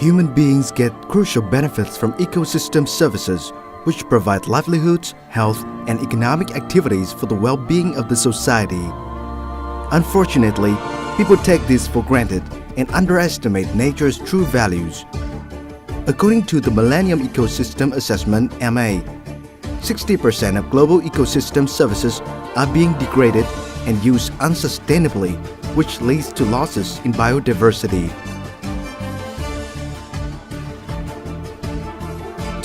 Human beings get crucial benefits from ecosystem services, which provide livelihoods, health, and economic activities for the well-being of the society. Unfortunately, people take this for granted and underestimate nature's true values. According to the Millennium Ecosystem Assessment (MA), 60% of global ecosystem services are being degraded and used unsustainably, which leads to losses in biodiversity.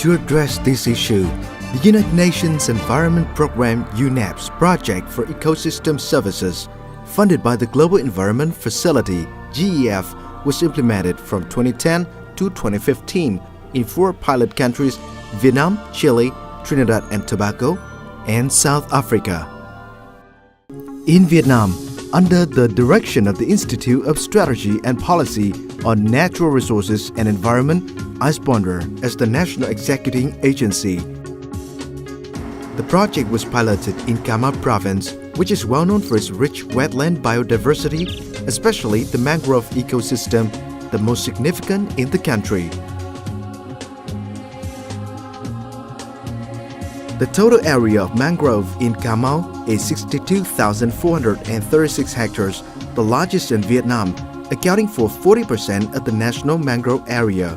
To address this issue, the United Nations Environment Programme UNEP's Project for Ecosystem Services, funded by the Global Environment Facility (GEF), was implemented from 2010 to 2015 in 4 pilot countries: Vietnam, Chile, Trinidad and Tobago, and South Africa. In Vietnam, under the direction of the Institute of Strategy and Policy on Natural Resources and Environment, ISPONDER, as the national executing agency. The project was piloted in Cà Mau province, which is well known for its rich wetland biodiversity, especially the mangrove ecosystem, the most significant in the country. The total area of mangrove in Cà Mau is 62,436 hectares, the largest in Vietnam, accounting for 40% of the national mangrove area.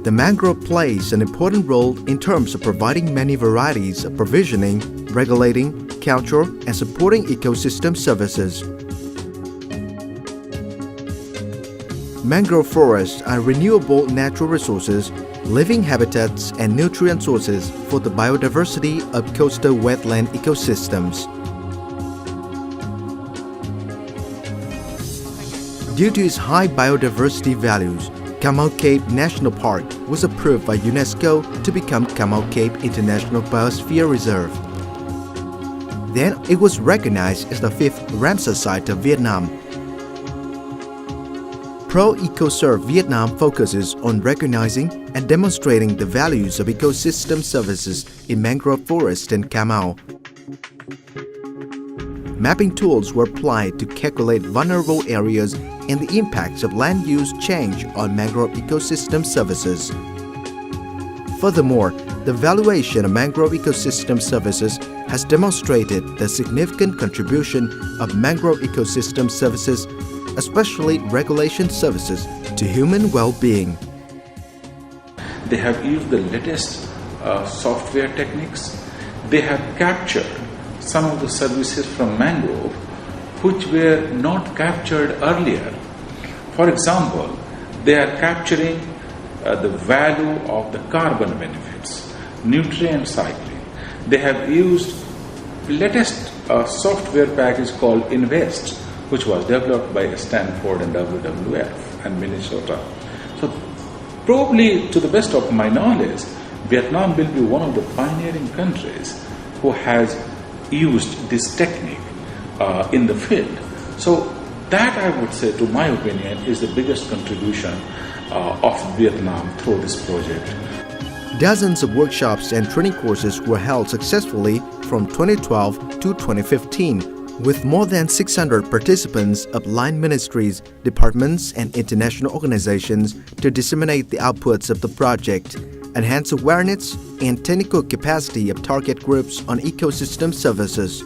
The mangrove plays an important role in terms of providing many varieties of provisioning, regulating, culture, and supporting ecosystem services. Mangrove forests are renewable natural resources, living habitats, and nutrient sources for the biodiversity of coastal wetland ecosystems. Due to its high biodiversity values, Cà Mau Cape National Park was approved by UNESCO to become Cà Mau Cape International Biosphere Reserve. Then it was recognized as the 5th Ramsar site of Vietnam. ProEcoServ Vietnam focuses on recognizing and demonstrating the values of ecosystem services in mangrove forest in Cà Mau. Mapping tools were applied to calculate vulnerable areas and the impacts of land use change on mangrove ecosystem services. Furthermore, the valuation of mangrove ecosystem services has demonstrated the significant contribution of mangrove ecosystem services, especially regulation services, to human well-being. They have used the latest software techniques. They have captured some of the services from mangrove which were not captured earlier. For example, they are capturing the value of the carbon benefits, nutrient cycling. They have used latest software package called INVEST, which was developed by Stanford and WWF and Minnesota. So probably, to the best of my knowledge, Vietnam will be one of the pioneering countries who has used this technique in the field. So that, I would say, to my opinion, is the biggest contribution of Vietnam through this project. Dozens of workshops and training courses were held successfully from 2012 to 2015, with more than 600 participants of line ministries, departments, and international organizations to disseminate the outputs of the project, enhance awareness and technical capacity of target groups on ecosystem services.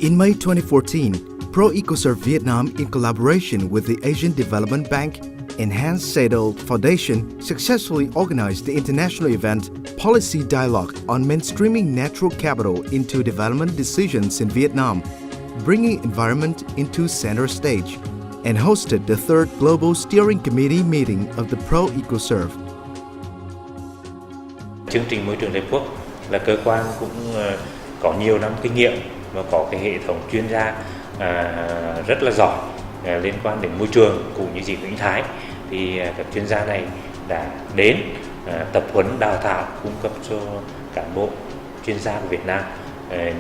In May 2014, ProEcoServ Vietnam, in collaboration with the Asian Development Bank, Enhanced Sadel Foundation, successfully organized the international event Policy Dialogue on Mainstreaming Natural Capital into Development Decisions in Vietnam, bringing environment into center stage, and hosted the 3rd Global Steering Committee meeting of the ProEcoServ. Chương trình Môi trường Liên Hợp Quốc là cơ quan cũng có nhiều năm kinh nghiệm và có cái hệ thống chuyên gia rất là giỏi liên quan đến môi trường cũng như dị sinh thái. Thì các chuyên gia này đã đến tập huấn đào tạo cung cấp cho cán bộ chuyên gia của Việt Nam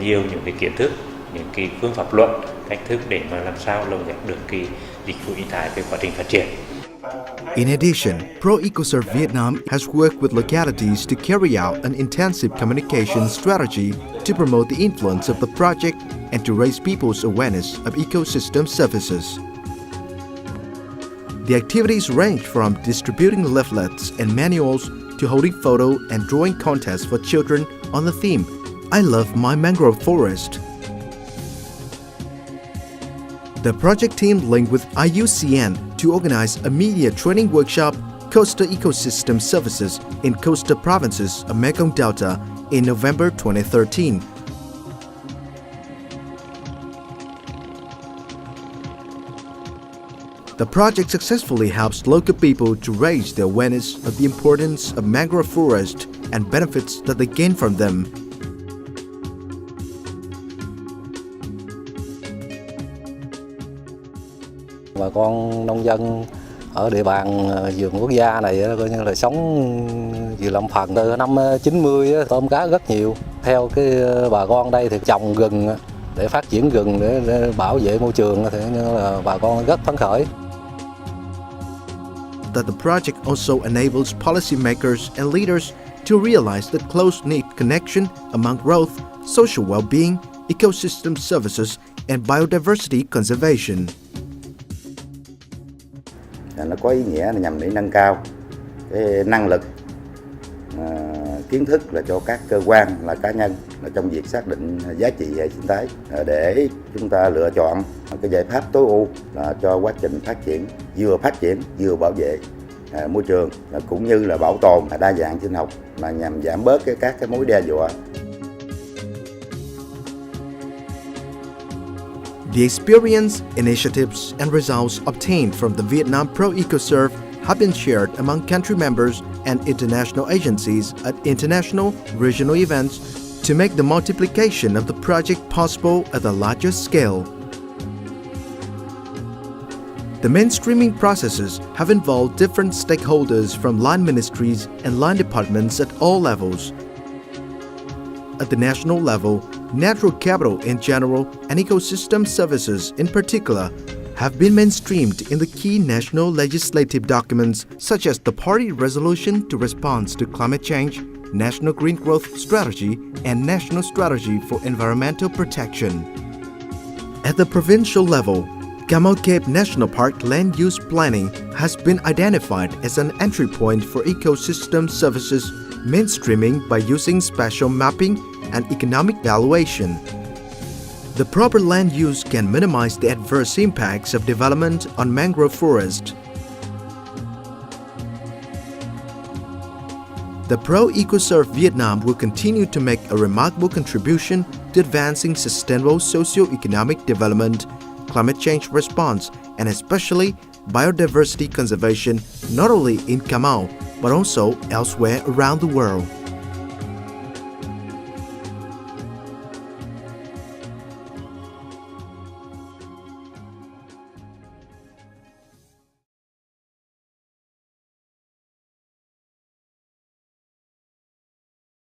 nhiều những cái kiến thức, những cái phương pháp luận, cách thức để mà làm sao lồng ghép được cái dịch vụ sinh thái về quá trình phát triển. In addition, ProEcoServ Vietnam has worked with localities to carry out an intensive communication strategy to promote the influence of the project and to raise people's awareness of ecosystem services. The activities range from distributing leaflets and manuals to holding photo and drawing contests for children on the theme, I love my mangrove forest. The project team linked with IUCN to organize a media training workshop, Coastal Ecosystem Services in coastal provinces of Mekong Delta in November 2013. The project successfully helps local people to raise the awareness of the importance of mangrove forest and benefits that they gain from them. Bà con nông dân ở địa bàn vườn quốc gia này coi như là sống vừa lâm phần. Từ năm 90 tôm cá rất nhiều. Theo cái bà con đây thì trồng gừng để phát triển gừng để bảo vệ môi trường thì là bà con rất phấn khởi. That the project also enables policymakers and leaders to realize the close-knit connection among growth, social well-being, ecosystem services, and biodiversity conservation. Nó có ý nghĩa là nhằm để nâng cao cái năng lực, kiến thức là cho các cơ quan, là cá nhân là trong việc xác định giá trị hệ sinh thái để chúng ta lựa chọn cái giải pháp tối ưu là cho quá trình phát triển vừa bảo vệ môi trường cũng như là bảo tồn đa dạng sinh học mà nhằm giảm bớt các cái mối đe dọa. The experience, initiatives, and results obtained from the Viet Nam ProEcoServ have been shared among country members and international agencies at international, regional events to make the multiplication of the project possible at a larger scale. The mainstreaming processes have involved different stakeholders from line ministries and line departments at all levels. At the national level, natural capital in general and ecosystem services in particular have been mainstreamed in the key national legislative documents such as the Party Resolution to Response to Climate Change, National Green Growth Strategy, and National Strategy for Environmental Protection. At the provincial level, Cà Mau Cape National Park land use planning has been identified as an entry point for ecosystem services mainstreaming by using spatial mapping and economic valuation. The proper land use can minimize the adverse impacts of development on mangrove forest. The ProEcoServ Vietnam will continue to make a remarkable contribution to advancing sustainable socio-economic development, climate change response, and especially biodiversity conservation not only in Cà Mau but also elsewhere around the world.